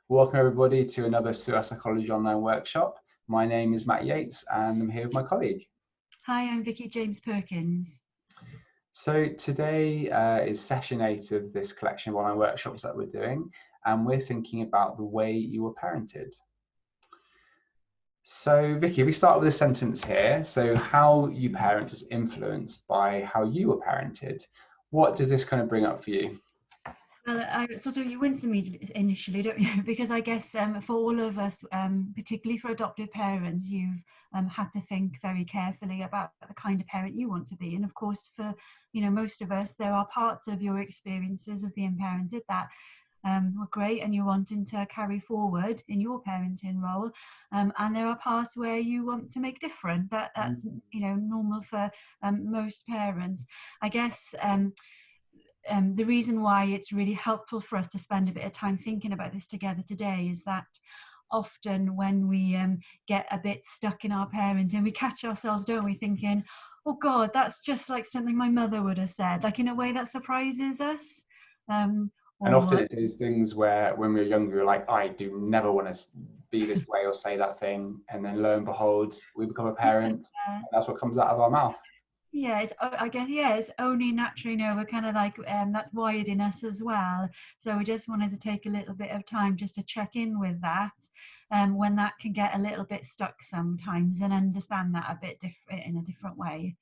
Welcome everybody to another SEWAS Psychology online workshop. My name is Matt Yates and I'm here with my colleague. Hi, I'm Vicky James Perkins. So today is session 8 of this collection of online workshops that we're doing, and we're thinking about the way you were parented. So Vicky, we start with a sentence here. So how you parent is influenced by how you were parented. What does this kind of bring up for you? Well, you wince immediately initially, don't you? Because I guess for all of us, particularly for adoptive parents, you've had to think very carefully about the kind of parent you want to be. And of course, for most of us, there are parts of your experiences of being parented that were great and you're wanting to carry forward in your parenting role, and there are parts where you want to make different. That's normal for most parents, I guess. The reason why it's really helpful for us to spend a bit of time thinking about this together today is that often when we get a bit stuck in our parenting, we catch ourselves, don't we, thinking, oh God, that's just like something my mother would have said, like in a way that surprises us. And often it is things where when we were younger, we were like, I do never want to be this way or say that thing. And then lo and behold, we become a parent. And that's what comes out of our mouth. Yeah, it's only naturally, we're kind of like, that's wired in us as well. So we just wanted to take a little bit of time just to check in with that, when that can get a little bit stuck sometimes, and understand that a bit different in a different way.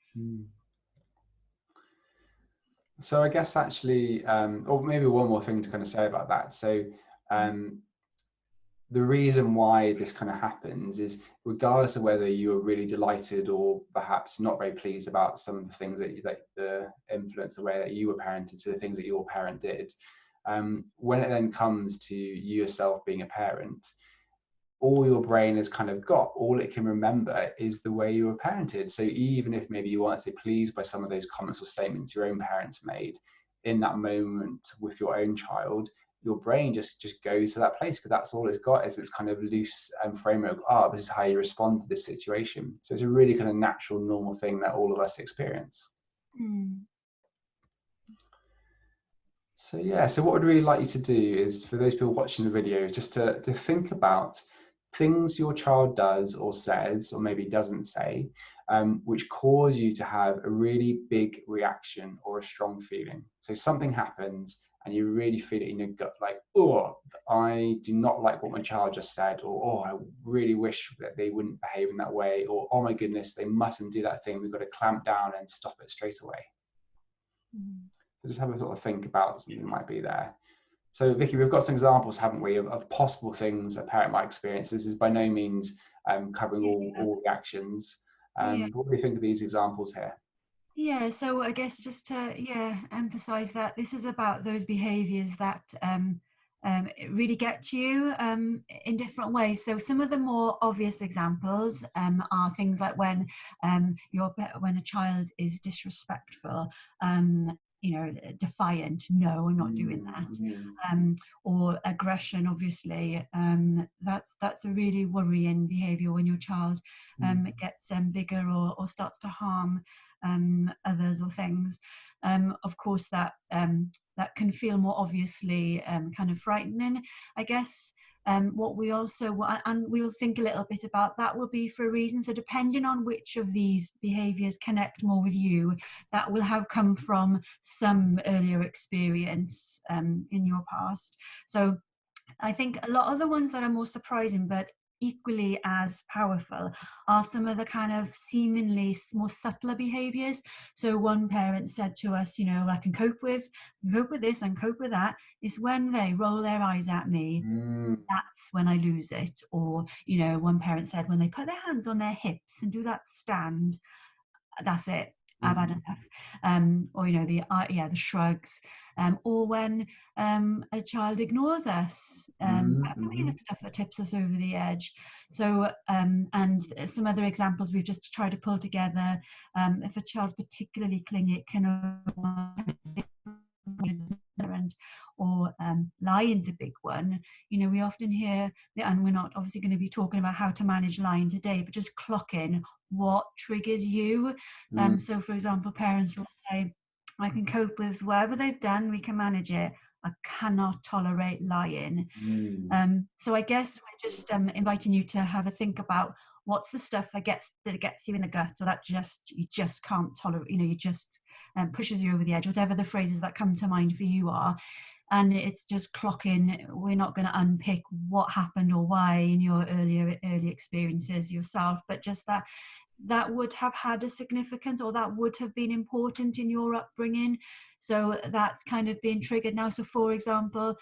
So I guess actually, or maybe one more thing to kind of say about that. So the reason why this kind of happens is, regardless of whether you are really delighted or perhaps not very pleased about some of the things that the influence, the way that you were parented, so the things that your parent did, when it then comes to you yourself being a parent, all your brain has kind of got, all it can remember is the way you were parented. So even if maybe you weren't so pleased by some of those comments or statements your own parents made in that moment with your own child, your brain just goes to that place, because that's all it's got, is this kind of loose framework. Oh, this is how you respond to this situation. So it's a really kind of natural, normal thing that all of us experience. So yeah, so what I'd really like you to do is, for those people watching the video, is just to think about things your child does or says, or maybe doesn't say, which cause you to have a really big reaction or a strong feeling. So something happens and you really feel it in your gut, like, oh, I do not like what my child just said, or oh, I really wish that they wouldn't behave in that way, or oh my goodness, they mustn't do that thing, we've got to clamp down and stop it straight away. So just have a sort of think about something that might be there. So Vicky, we've got some examples, haven't we, of possible things a parent might experience. This is by no means covering all reactions. What do you think of these examples here? Yeah, so I guess just to emphasize that this is about those behaviors that really get to you in different ways. So some of the more obvious examples are things like when a child is disrespectful, defiant, no, I'm not doing that, or aggression. Obviously, that's a really worrying behavior when your child gets bigger or starts to harm others or things. Of course, that can feel more obviously kind of frightening, I guess. What we also, and we'll think a little bit about that, will be for a reason. So depending on which of these behaviors connect more with you, that will have come from some earlier experience in your past. So I think a lot of the ones that are more surprising but equally as powerful are some of the kind of seemingly more subtler behaviors. So one parent said to us, I can cope with this and cope with that. It's when they roll their eyes at me, that's when I lose it. Or, one parent said when they put their hands on their hips and do that stand, that's it. I've had enough. Or the shrugs, or when a child ignores us. That can be the stuff that tips us over the edge. So and some other examples we've just tried to pull together. If a child's particularly clingy, it can or lying's a big one. We often hear, and we're not obviously going to be talking about how to manage lying today, but just clocking what triggers you. So for example, parents will say, I can cope with whatever they've done, we can manage it. I cannot tolerate lying. So I guess we're just inviting you to have a think about what's the stuff that gets you in the gut, or that you just can't tolerate, you just pushes you over the edge, whatever the phrases that come to mind for you are. And it's just clocking. We're not going to unpick what happened or why in your early experiences yourself, but just that would have had a significance, or that would have been important in your upbringing. So that's kind of being triggered now. So for example,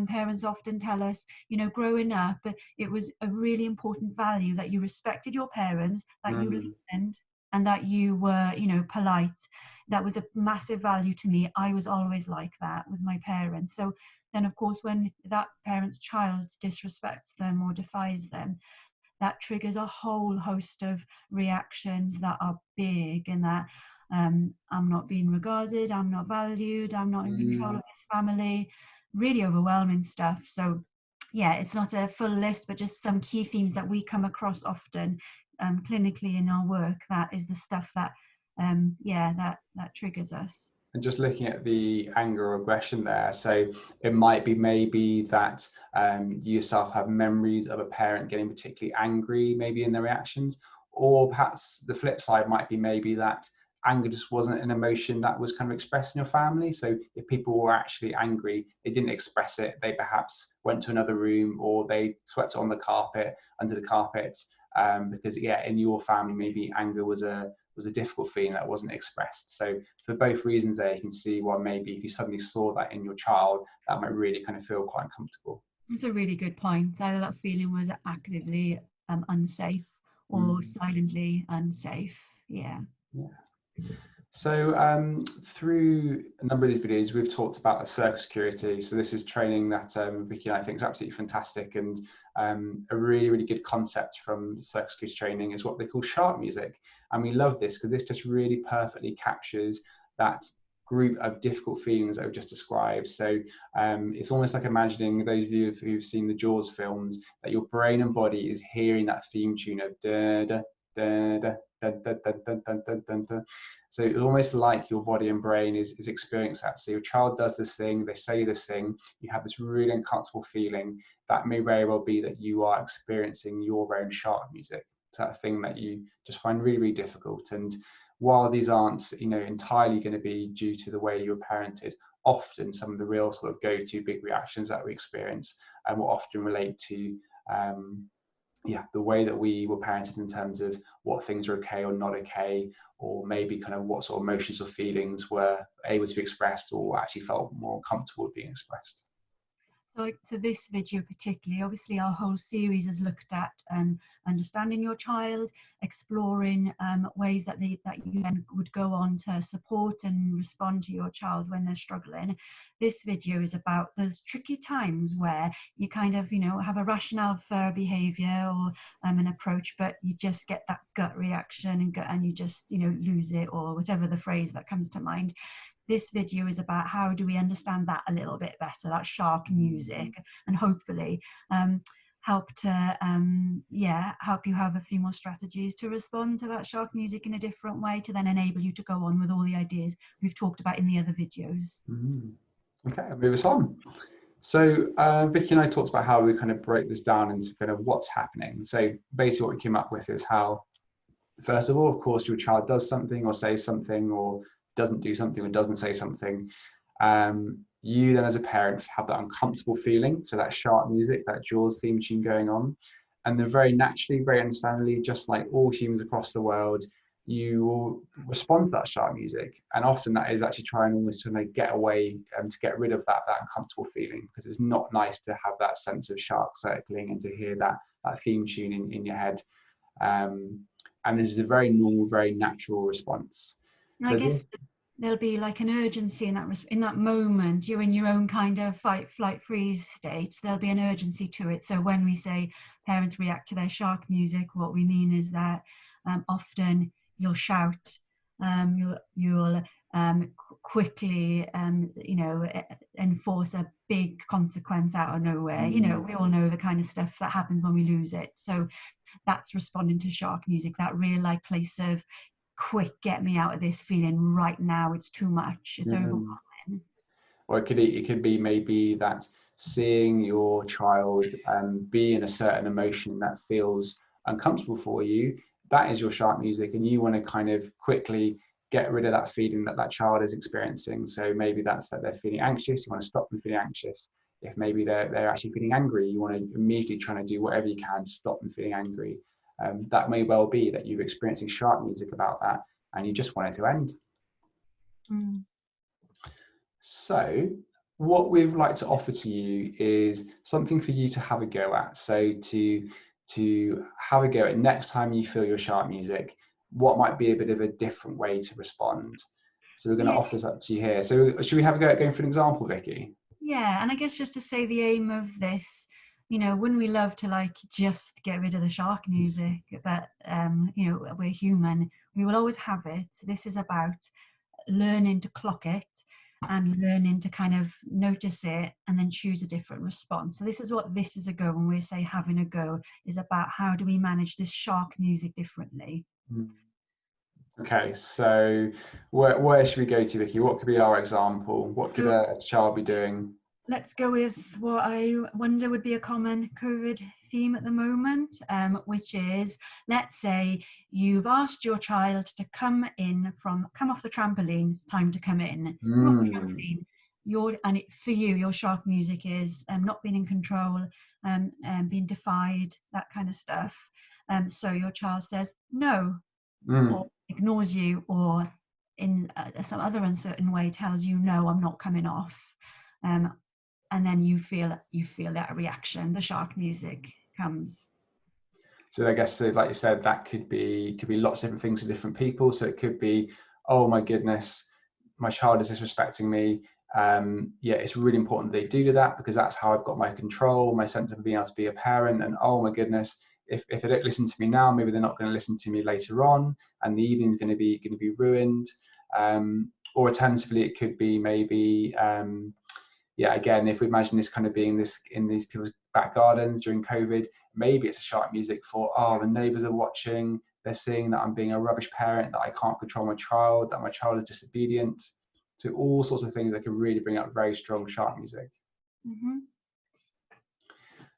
parents often tell us, growing up, it was a really important value that you respected your parents, that you listened, and that you were, polite. That was a massive value to me. I was always like that with my parents. So then, of course, when that parent's child disrespects them or defies them, that triggers a whole host of reactions that are big, and that I'm not being regarded, I'm not valued, I'm not in control of this family. Really overwhelming stuff. So yeah, it's not a full list, but just some key themes that we come across often clinically in our work. That is the stuff that that triggers us. And just looking at the anger or aggression there, so it might be maybe that you yourself have memories of a parent getting particularly angry maybe in their reactions, or perhaps the flip side might be maybe that anger just wasn't an emotion that was kind of expressed in your family. So if people were actually angry, they didn't express it, they perhaps went to another room, or they swept on the carpet, under the carpet, because in your family maybe anger was a difficult feeling that wasn't expressed. So for both reasons there, you can see why maybe if you suddenly saw that in your child, that might really kind of feel quite uncomfortable. It's a really good point. Either that feeling was actively unsafe or silently unsafe. Yeah. So through a number of these videos, we've talked about circle security. So this is training that Vicky and I think is absolutely fantastic, and a really, really good concept from circle security training is what they call shark music. And we love this because this just really perfectly captures that group of difficult feelings that I've just described. So it's almost like imagining, those of you who've seen the Jaws films, that your brain and body is hearing that theme tune of da da da da da da da da da da da. So it's almost like your body and brain is experiencing that. So your child does this thing, they say this thing, you have this really uncomfortable feeling. That may very well be that you are experiencing your own shark music. It's that thing that you just find really, really difficult. And while these aren't, entirely going to be due to the way you were parented, often some of the real sort of go-to big reactions that we experience will often relate to the way that we were parented in terms of what things are okay or not okay, or maybe kind of what sort of emotions or feelings were able to be expressed or actually felt more comfortable being expressed. So this video particularly, obviously our whole series has looked at understanding your child, exploring ways that you then would go on to support and respond to your child when they're struggling. This video is about those tricky times where you kind of, have a rationale for a behaviour or an approach, but you just get that gut reaction and you just, lose it, or whatever the phrase that comes to mind. This video is about how do we understand that a little bit better, that shark music, and hopefully help to help you have a few more strategies to respond to that shark music in a different way, to then enable you to go on with all the ideas we've talked about in the other videos. Okay, I'll move us on. So Vicky and I talked about how we kind of break this down into kind of what's happening. So basically what we came up with is how, first of all, of course, your child does something or says something, or doesn't do something or doesn't say something. You then as a parent have that uncomfortable feeling, so that shark music, that Jaws theme tune going on, and then very naturally, very understandably, just like all humans across the world, you will respond to that shark music. And often that is actually trying almost to get away and to get rid of that uncomfortable feeling, because it's not nice to have that sense of shark circling and to hear that theme tune in your head. And this is a very normal, very natural response. And I guess there'll be like an urgency in that moment. You're in your own kind of fight, flight, freeze state. There'll be an urgency to it. So when we say parents react to their shark music, what we mean is that often you'll shout, you'll quickly, enforce a big consequence out of nowhere. We all know the kind of stuff that happens when we lose it. So that's responding to shark music, that real place of, quick, get me out of this feeling right now, it's too much, it's overwhelming. Or it could be maybe that seeing your child be in a certain emotion that feels uncomfortable for you, that is your shark music, and you want to kind of quickly get rid of that feeling that that child is experiencing. So maybe that's that they're feeling anxious, you want to stop them feeling anxious. If maybe they're actually feeling angry, you want to immediately try to do whatever you can to stop them feeling angry. That may well be that you're experiencing shark music about that and you just want it to end. Mm. So what we'd like to offer to you is something for you to have a go at. So to have a go at next time you feel your shark music, what might be a bit of a different way to respond. So we're going to Yeah. offer this up to you here. So should we have a go at going for an example, Vicky? Yeah, and I guess just to say the aim of this, wouldn't we love to like just get rid of the shark music? But we're human. We will always have it. This is about learning to clock it and learning to kind of notice it and then choose a different response. So this is what this is a go when we say having a go is about how do we manage this shark music differently. Okay, so where should we go to, Vicky? What could be our example? What could So a child be doing? let's go with what I wonder would be a common COVID theme at the moment, which is, let's say you've asked your child to come off the trampoline. It's time to come in. Come off the trampoline. For you, your shark music is not being in control, being defied, that kind of stuff. So your child says no, or ignores you, or in some other uncertain way tells you no, I'm not coming off. And then you feel that reaction, the shark music comes. So I guess, so like you said, that could be lots of different things to different people. So it could be, oh my goodness, my child is disrespecting me. Yeah, it's really important they do that because that's how I've got my control, my sense of being able to be a parent. And oh my goodness, if they don't listen to me now, maybe they're not going to listen to me later on, and the evening's going to be ruined. Or alternatively, it could be maybe yeah, again, if we imagine this kind of being this in these people's back gardens during COVID, maybe it's a shark music for, oh, the neighbors are watching, they're seeing that I'm being a rubbish parent, that I can't control my child, that my child is disobedient. So all sorts of things that can really bring up very strong shark music. Mm-hmm.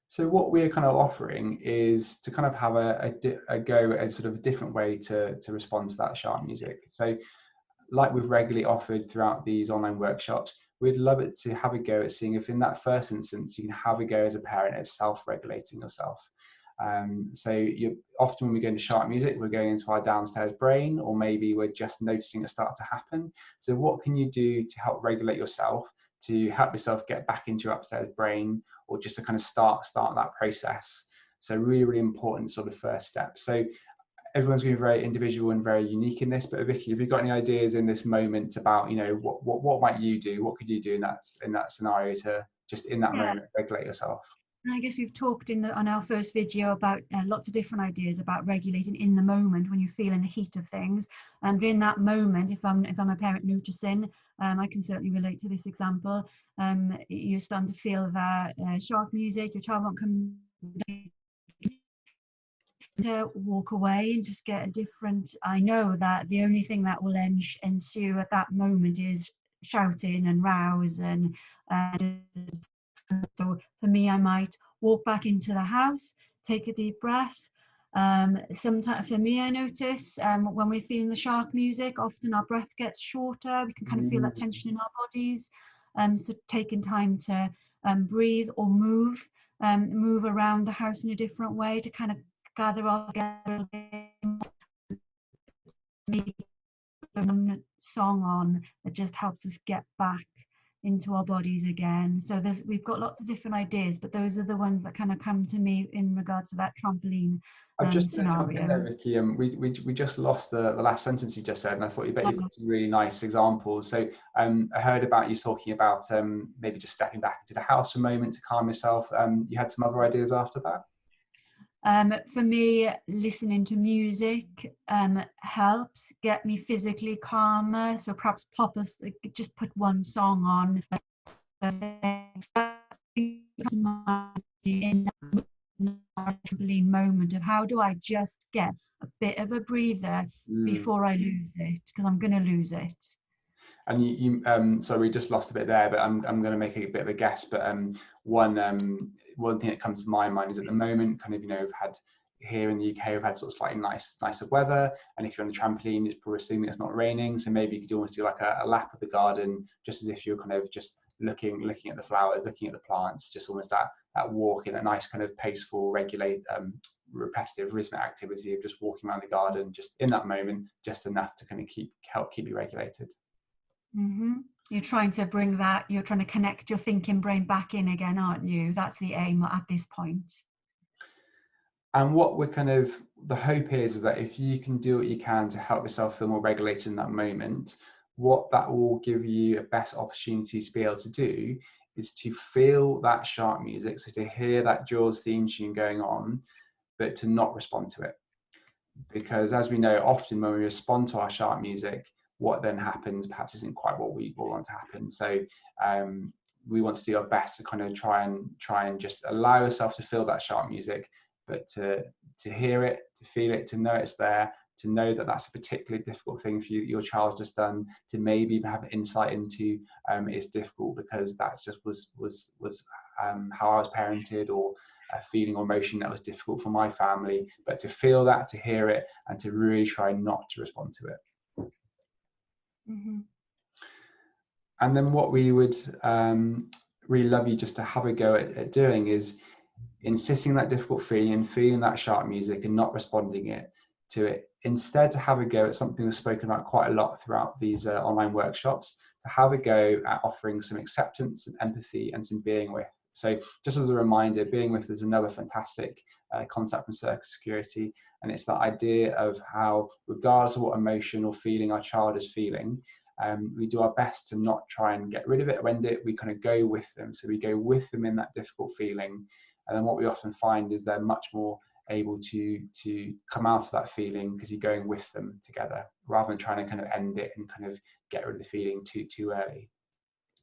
So what we're kind of offering is to kind of have a go at sort of a different way to respond to that shark music. So like we've regularly offered throughout these online workshops, we'd love it to have a go at seeing if in that first instance you can have a go as a parent at self-regulating yourself. So you often when we go into shark music, we're going into our downstairs brain, or maybe we're just noticing it start to happen. So what can you do to help regulate yourself, to help yourself get back into your upstairs brain, or just to kind of start that process? So really, really important sort of first step. So everyone's going to be very individual and very unique in this, but Vicky, have you got any ideas in this moment about, what might you do? What could you do in that scenario to just in that Yeah. moment regulate yourself? And I guess we've talked on our first video about lots of different ideas about regulating in the moment when you feel in the heat of things. And during that moment, if I'm a parent noticing, I can certainly relate to this example. You're starting to feel that shark music, your child won't come to walk away and just get a different. I know that the only thing that will ensue at that moment is shouting and rows and so for me, I might walk back into the house, take a deep breath. Sometimes for me, I notice when we're feeling the shark music, often our breath gets shorter. We can kind of feel that tension in our bodies. So taking time to breathe or move around the house in a different way to kind of gather all together. Song on that just helps us get back into our bodies again. So we've got lots of different ideas, but those are the ones that kind of come to me in regards to that trampoline I've just jump in there, scenario. Vicky. We just lost the last sentence you just said, and I thought you've got some really nice examples. So I heard about you talking about maybe just stepping back into the house for a moment to calm yourself. You had some other ideas after that? For me, listening to music helps get me physically calmer. So perhaps just put one song on. In that trampoline moment of how do I just get a bit of a breather before I lose it, because I'm going to lose it. And so we just lost a bit there, but I'm going to make a bit of a guess. But one thing that comes to my mind is at the moment, kind of, we've had here in the UK, we've had sort of slightly nicer weather, and if you're on the trampoline, it's probably assuming it's not raining. So maybe you could almost do like a lap of the garden, just as if you're kind of just looking at the flowers, looking at the plants, just almost that walk in a nice kind of paceful, repetitive, rhythmic activity of just walking around the garden, just in that moment, just enough to kind of help keep you regulated. Mm-hmm. You're trying to bring that, you're trying to connect your thinking brain back in again, aren't you? That's the aim at this point. And what the hope is that if you can do what you can to help yourself feel more regulated in that moment, what that will give you a best opportunity to be able to do is to feel that sharp music, so to hear that Jaws theme tune going on, but to not respond to it. Because as we know, often when we respond to our sharp music, what then happens perhaps isn't quite what we want to happen. So we want to do our best to kind of try and just allow yourself to feel that sharp music, but to hear it, to feel it, to know it's there, to know that that's a particularly difficult thing for you that your child's just done, to maybe even have insight into it's difficult because that's just was how I was parented, or a feeling or emotion that was difficult for my family, but to feel that, to hear it, and to really try not to respond to it. Mm-hmm. And then what we would really love you just to have a go at doing is insisting that difficult feeling and feeling that sharp music and not responding to it. Instead, to have a go at something we've spoken about quite a lot throughout these online workshops, to have a go at offering some acceptance and empathy and some being with. So just as a reminder, being with is another fantastic concept from Circus Security, and it's that idea of how, regardless of what emotion or feeling our child is feeling, we do our best to not try and get rid of it or end it. We kind of go with them. So we go with them in that difficult feeling. And then what we often find is they're much more able to come out of that feeling because you're going with them together, rather than trying to kind of end it and kind of get rid of the feeling too early.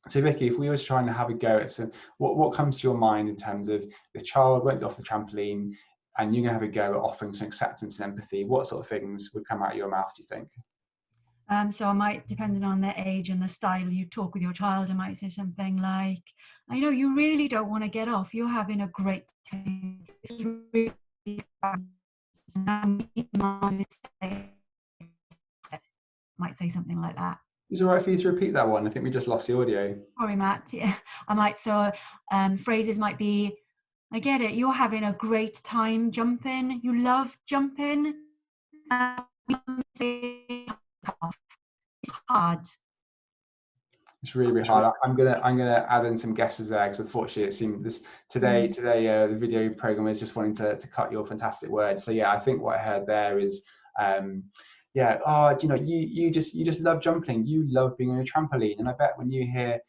So Vicky, if we were trying to have a go at what comes to your mind in terms of the child won't get off the trampoline and you're going to have a go at offering some acceptance and empathy, what sort of things would come out of your mouth, do you think? So I might, depending on their age and the style you talk with your child, I might say something like, you really don't want to get off. You're having a great time. It's really might say something like that. Is it all right for you to repeat that one? I think we just lost the audio. Sorry, Matt. Yeah, I might. So phrases might be, I get it. You're having a great time jumping. You love jumping. It's hard. It's really hard. I'm gonna add in some guesses there, because unfortunately it seemed today the video program is just wanting to cut your fantastic words. So yeah, I think what I heard there is you just love jumping. You love being on a trampoline. And I bet when you hear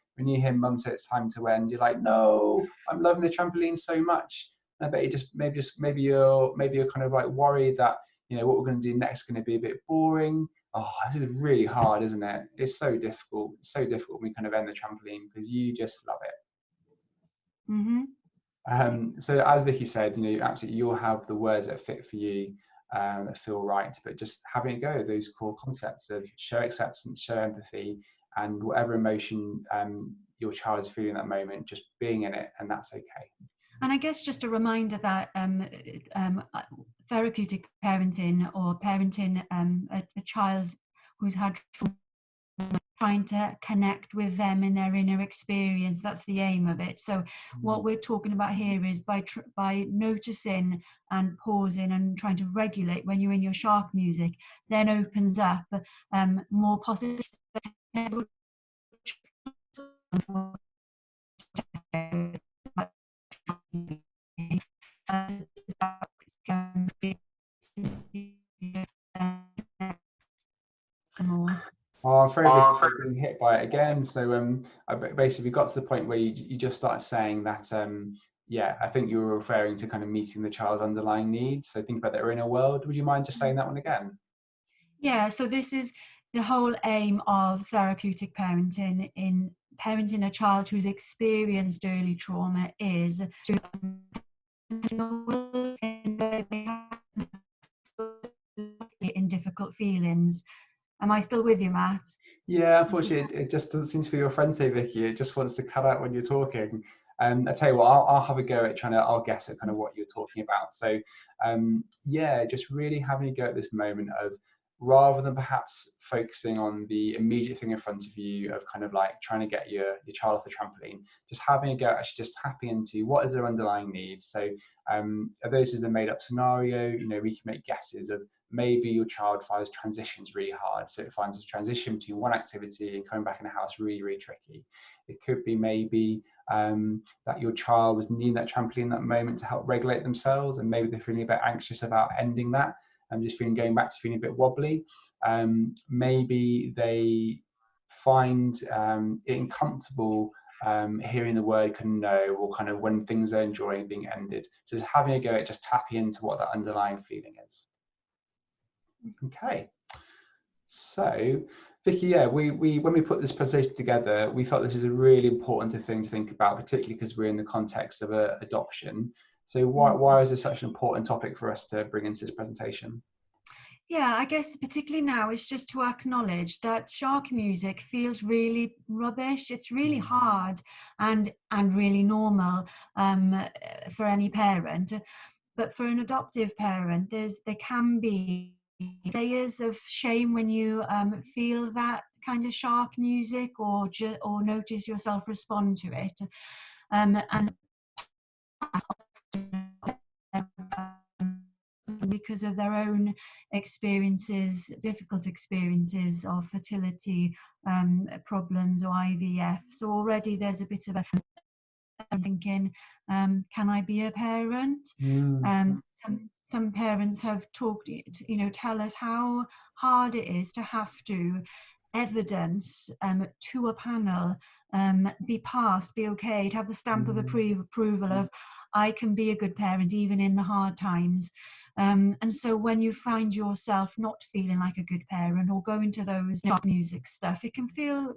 mum say it's time to end, you're like, no, I'm loving the trampoline so much. And I bet you maybe you're kind of like worried that what we're going to do next is going to be a bit boring. Oh, this is really hard, isn't it? It's so difficult. It's so difficult when we kind of end the trampoline because you just love it. Mm-hmm. So as Vicky said, absolutely, you'll have the words that fit for you, that feel right. But just having a go at those core concepts of show acceptance, show empathy, and whatever emotion your child is feeling at that moment, just being in it, and that's okay. And I guess just a reminder that therapeutic parenting, or parenting a child who's had trauma, trying to connect with them in their inner experience, that's the aim of it. So what we're talking about here is by noticing and pausing and trying to regulate when you're in your sharp music, then opens up more positive Oh, I'm afraid we've been hit by it again. So I basically got to the point where you just started saying that, I think you were referring to kind of meeting the child's underlying needs. So think about their inner world. Would you mind just saying that one again? Yeah, so this is the whole aim of therapeutic parenting. In parenting a child who's experienced early trauma is to in difficult feelings. Am I still with you, Matt? Yeah, unfortunately, it just doesn't seem to be your friend today, Vicky. It just wants to cut out when you're talking. I tell you what, I'll have a go at I'll guess at kind of what you're talking about. So, yeah, just really having a go at this moment of, rather than perhaps focusing on the immediate thing in front of you of kind of like trying to get your child off the trampoline, just having a go at actually just tapping into what is their underlying needs. So, this is a made up scenario, we can make guesses of, maybe your child finds transitions really hard. So it finds a transition between one activity and coming back in the house really, really tricky. It could be maybe that your child was needing that trampoline in that moment to help regulate themselves, and maybe they're feeling a bit anxious about ending that and just going back to feeling a bit wobbly. Maybe they find it uncomfortable hearing the word no, or kind of when things are enjoying being ended. So just having a go at just tapping into what that underlying feeling is. Okay, so Vicky, yeah, we when we put this presentation together, we felt this is a really important thing to think about, particularly because we're in the context of adoption. So why is this such an important topic for us to bring into this presentation? Yeah, I guess particularly now it's just to acknowledge that shark music feels really rubbish. It's really hard and really normal for any parent. But for an adoptive parent, there can be layers of shame when you feel that kind of shark music, or notice yourself respond to it. And because of their own experiences, difficult experiences of fertility problems or IVF. So already there's a bit of a thinking, can I be a parent? Some parents have talked, tell us how hard it is to have to evidence to a panel, be passed, be okay, to have the stamp of approval of, I can be a good parent even in the hard times. And so when you find yourself not feeling like a good parent or going to those music stuff, it can feel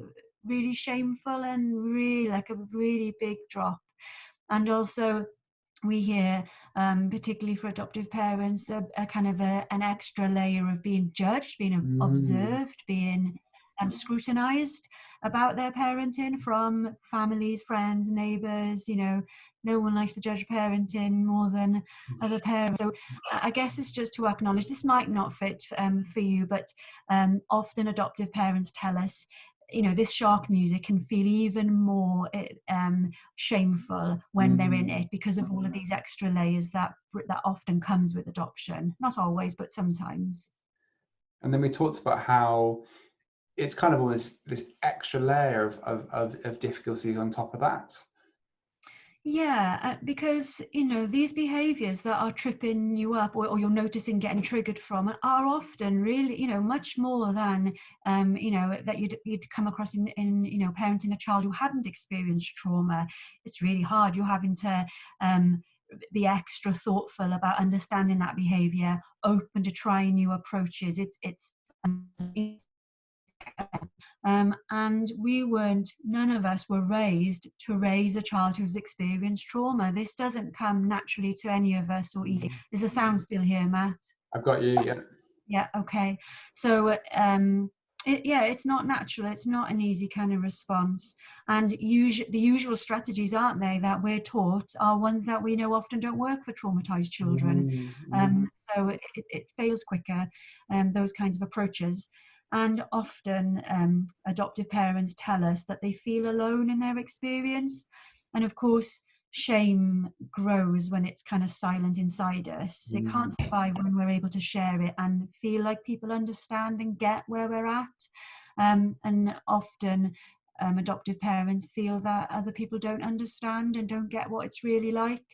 really shameful and really like a really big drop. And also we hear, particularly for adoptive parents, a kind of an extra layer of being judged, being observed, being scrutinized about their parenting from families, friends, neighbors. No one likes to judge parenting more than other parents. So I guess it's just to acknowledge this might not fit for you, but often adoptive parents tell us, this shark music can feel even more shameful when they're in it, because of all of these extra layers that often comes with adoption. Not always, but sometimes. And then we talked about how it's kind of almost this extra layer of difficulty on top of that. Yeah, because these behaviors that are tripping you up, or you're noticing getting triggered from, are often really much more than that you'd come across in parenting a child who hadn't experienced trauma. It's really hard. You're having to be extra thoughtful about understanding that behavior, open to trying new approaches. It's and none of us were raised to raise a child who's experienced trauma. This doesn't come naturally to any of us or easy. Is the sound still here, Matt? I've got you, yeah. Yeah, okay. So it's not natural. It's not an easy kind of response. And the usual strategies, aren't they, that we're taught, are ones that we know often don't work for traumatized children. So it fails quicker, those kinds of approaches. And often adoptive parents tell us that they feel alone in their experience. And of course, shame grows when it's kind of silent inside us. It can't survive when we're able to share it and feel like people understand and get where we're at. And often adoptive parents feel that other people don't understand and don't get what it's really like.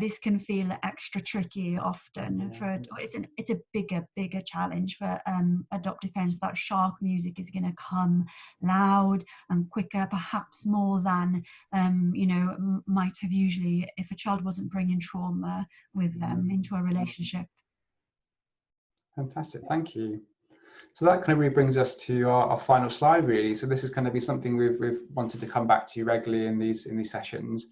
This can feel extra tricky often. It's a bigger challenge for adoptive parents. That shark music is going to come loud and quicker, perhaps more than might have usually if a child wasn't bringing trauma with them into a relationship. Fantastic, thank you. So that kind of really brings us to our final slide, really. So this is going to be something we've wanted to come back to regularly in these sessions.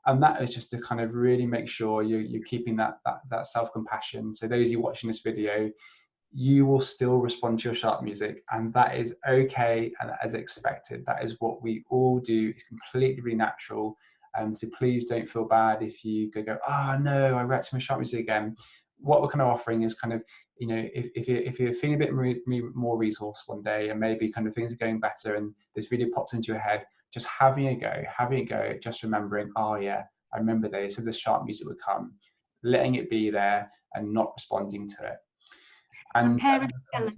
And that is just to kind of really make sure you're keeping that self-compassion. So those of you watching this video, you will still respond to your sharp music, and that is okay and as expected. That is what we all do. It's completely natural. So please don't feel bad if you go, oh no, I reacted to my sharp music again. What we're kind of offering is kind of, you know, if you're feeling a bit more resourced one day, and maybe kind of things are going better, and this video pops into your head, just having a go, just remembering, oh yeah, I remember they said the sharp music would come, letting it be there and not responding to it. And And parents tell us,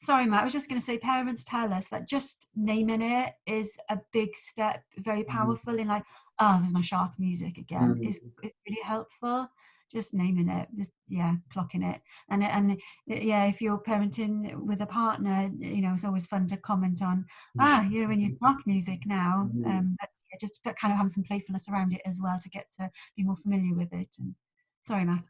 sorry, Matt, I was just going to say, parents tell us that just naming it is a big step, very powerful in like, oh, there's my sharp music again. It's really helpful. Just naming it, just clocking it, and yeah, if you're parenting with a partner, you know, it's always fun to comment on, you're in your sharp music now. But yeah, just kind of having some playfulness around it as well to get to be more familiar with it. And sorry, Matt.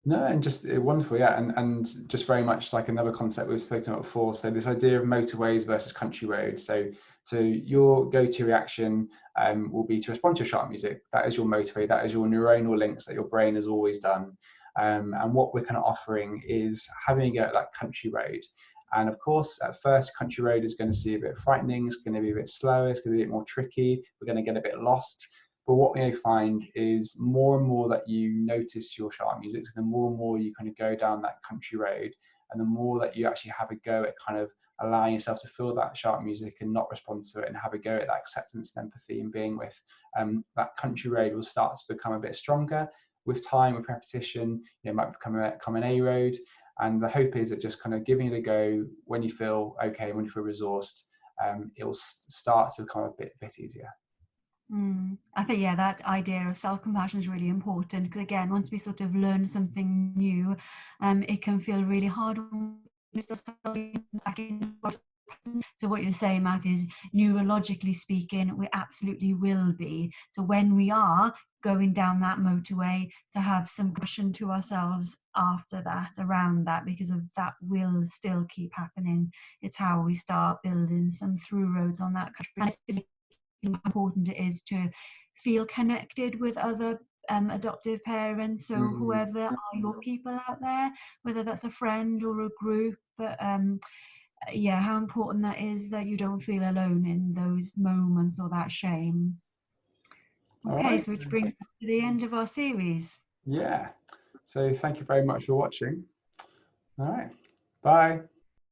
No, and just wonderful, yeah, and just very much like another concept we've spoken about before. So this idea of motorways versus country roads. So your go-to reaction will be to respond to your sharp music. That is your motorway. That is your neuronal links that your brain has always done. And what we're kind of offering is having a go at that country road. And of course, at first, country road is going to seem a bit frightening. It's going to be a bit slower. It's going to be a bit more tricky. We're going to get a bit lost. But what we find is more and more that you notice your sharp music, so the more and more you kind of go down that country road, and the more that you actually have a go at kind of allowing yourself to feel that sharp music and not respond to it, and have a go at that acceptance and empathy and being with, that country road will start to become a bit stronger with time, with repetition. It might become an A road. And the hope is that just kind of giving it a go when you feel okay, when you feel resourced, it will start to become a bit easier. I think, yeah, that idea of self-compassion is really important, because again, once we sort of learn something new, it can feel really hard. So what you're saying, Matt, is neurologically speaking, we absolutely will be. So when we are going down that motorway, to have some compassion to ourselves after that, around that, because of that will still keep happening. It's how we start building some through roads on that country. Important it is to feel connected with other adoptive parents. So whoever are your people out there, whether that's a friend or a group, but yeah, how important that is, that you don't feel alone in those moments or that shame. Okay, right. So which brings us to the end of our series. Yeah. So thank you very much for watching. All right. Bye.